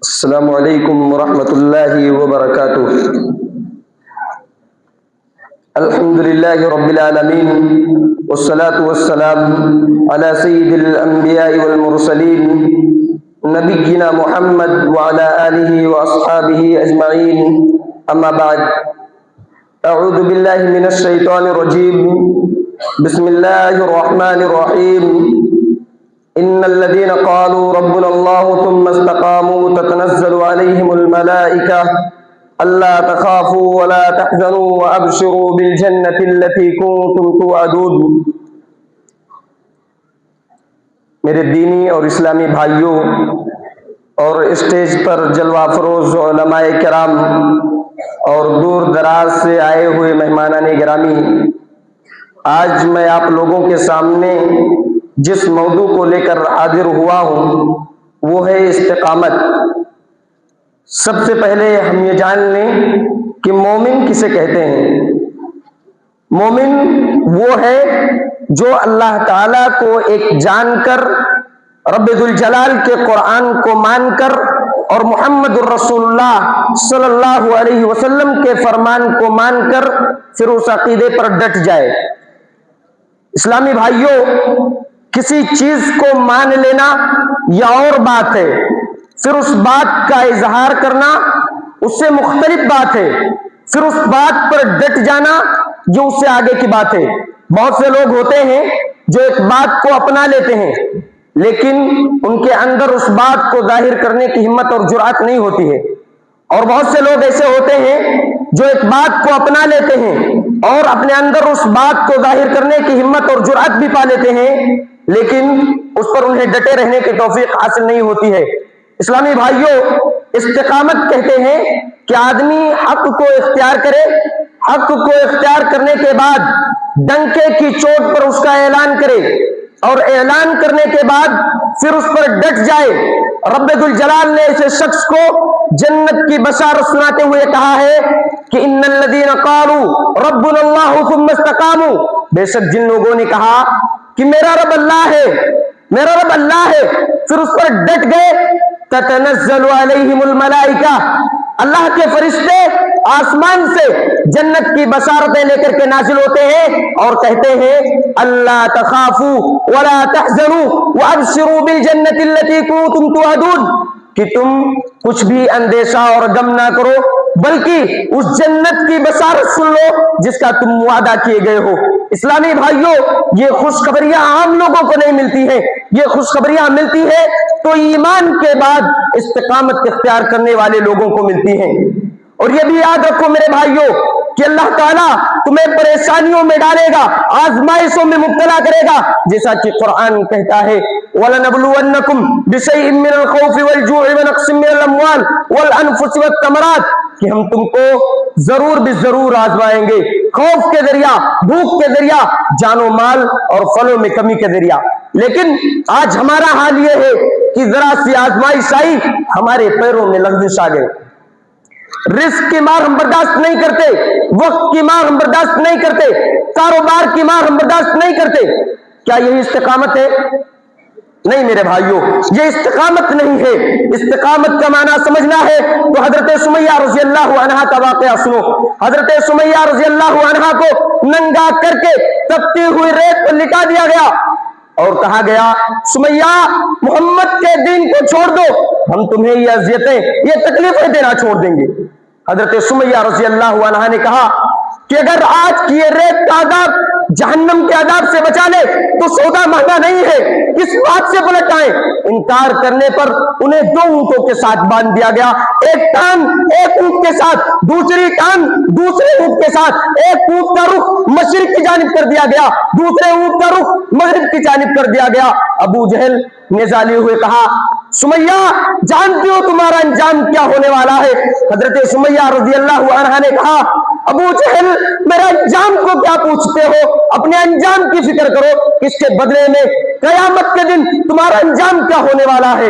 السلام علیکم ورحمۃ اللہ وبرکاتہ۔ الحمد للہ رب العالمین والصلاة والسلام علی سید الانبیاء والمرسلین نبینا محمد وعلی آلہ واصحابہ اجمعین، اما بعد، اعوذ باللہ من الشیطان الرجیم، بسم اللہ الرحمن الرحیم۔ ان الذين قالوا ربنا الله ثم استقاموا تتنزل عليهم الملائكة الا تخافوا ولا تحزنوا وابشروا بالجنة التي كنتم توعدون۔ میرے دینی اور اسلامی بھائیوں اور اسٹیج پر جلوہ فروز علماء کرام اور دور دراز سے آئے ہوئے مہمانان گرامی، آج میں آپ لوگوں کے سامنے جس موضوع کو لے کر حاضر ہوا ہوں وہ ہے استقامت۔ سب سے پہلے ہم یہ جان لیں کہ مومن کسے کہتے ہیں۔ مومن وہ ہے جو اللہ تعالیٰ کو ایک جان کر، رب ذوالجلال کے قرآن کو مان کر اور محمد الرسول اللہ صلی اللہ علیہ وسلم کے فرمان کو مان کر پھر اس عقیدے پر ڈٹ جائے۔ اسلامی بھائیوں، کسی چیز کو مان لینا یا اور بات ہے، پھر اس بات کا اظہار کرنا اس سے مختلف بات ہے، پھر اس بات پر ڈٹ جانا جو اس سے آگے کی بات ہے۔ بہت سے لوگ ہوتے ہیں جو ایک بات کو اپنا لیتے ہیں لیکن ان کے اندر اس بات کو ظاہر کرنے کی ہمت اور جرأت نہیں ہوتی ہے، اور بہت سے لوگ ایسے ہوتے ہیں جو ایک بات کو اپنا لیتے ہیں اور اپنے اندر اس بات کو ظاہر کرنے کی ہمت اور جرأت بھی پا لیتے ہیں لیکن اس پر انہیں ڈٹے رہنے کی توفیق حاصل نہیں ہوتی ہے۔ اسلامی بھائیوں، استقامت کہتے ہیں کہ آدمی حق کو اختیار کرے، حق کو اختیار کرنے کے بعد ڈنکے کی چوٹ پر اس کا اعلان کرے اور اعلان کرنے کے بعد پھر اس پر ڈٹ جائے۔ رب ذوالجلال نے ایسے شخص کو جنت کی بشارت سناتے ہوئے کہا ہے کہ ان الذین قالوا ربنا اللہ ثم استقاموا، بے شک جن لوگوں نے کہا کہ میرا رب اللہ ہے، میرا رب اللہ ہے، پھر اس پر ڈٹ گئے، تتنزل علیہم الملائکہ، اللہ کے فرشتے آسمان سے جنت کی بشارتیں لے کر کے نازل ہوتے ہیں اور کہتے ہیں اللہ تخافوا ولا تحزنوا وابشروا بالجنة التي كنتم توعدون، کہ تم کچھ بھی اندیشہ اور غم نہ کرو بلکہ اس جنت کی بشارت سن لو جس کا تم وعدہ کیے گئے ہو۔ اسلامی بھائیوں، یہ خوشخبریاں عام لوگوں کو نہیں ملتی ہیں، یہ خوشخبریاں ملتی ہے تو ایمان کے بعد استقامت اختیار کرنے والے لوگوں کو ملتی ہیں۔ اور یہ بھی یاد رکھو میرے بھائیوں کہ اللہ تعالیٰ تمہیں پریشانیوں میں ڈالے گا، آزمائشوں میں مبتلا کرے گا، جیسا کہ قرآن کہتا ہے وَلَنَبْلُوَنَّكُمْ بِشَيْءٍ مِّنَ الْخَوْفِ وَالْجُوعِ وَنَقْصٍ مِّنَ الْأَمْوَالِ وَالْأَنفُسِ وَالثَّمَرَاتِ، کہ ہم تم کو ضرور بھی ضرور آزمائیں گے، خوف کے ذریعہ، بھوک کے ذریعہ، جان و مال اور پھلوں میں کمی کے ذریعہ۔ لیکن آج ہمارا حال یہ ہے کہ ذرا سی آزمائش آئی ہمارے پیروں میں لغزش آ گئے، رزق کی مار ہم برداشت نہیں کرتے، وقت کی مار ہم برداشت نہیں کرتے، کاروبار کی مار ہم برداشت نہیں کرتے۔ کیا یہی استقامت ہے؟ نہیں میرے بھائیوں، یہ استقامت نہیں ہے۔ استقامت کا معنی سمجھنا ہے تو حضرت سمیہ رضی اللہ عنہا کا واقعہ سنو۔ حضرت سمیہ رضی اللہ عنہا کو ننگا کر کے تپتی ہوئی ریت پر لٹا دیا گیا اور کہا گیا سمیہ محمد کے دین کو چھوڑ دو، ہم تمہیں یہ اذیتیں، یہ تکلیفیں دینا چھوڑ دیں گے۔ حضرت سمیہ رضی اللہ عنہا نے کہا کہ اگر آج کی یہ ریت کا عذاب جہنم کے عذاب سے بچا لے تو سودا مہنگا نہیں ہے، کس بات سے پلٹ آئے؟ انکار کرنے پر انہیں 2 اونٹوں کے ساتھ باندھ دیا گیا، ایک ٹانگ ایک اونٹ کے ساتھ، دوسری ٹانگ دوسرے اونٹ کے ساتھ، ایک اونٹ کا رخ مشرق کی جانب کر دیا گیا، دوسرے اونٹ کا رخ مغرب کی جانب کر دیا گیا۔ ابو جہل نے ظالی ہوئے کہا سمیہ جانتی ہو تمہارا انجام کیا ہونے والا ہے؟ حضرت سمیہ رضی اللہ عنہا نے کہا ابو جہل میرا انجام کو کیا پوچھتے ہو، اپنے انجام کی فکر کرو، اس کے بدلے میں قیامت کے دن تمہارا انجام کیا ہونے والا ہے۔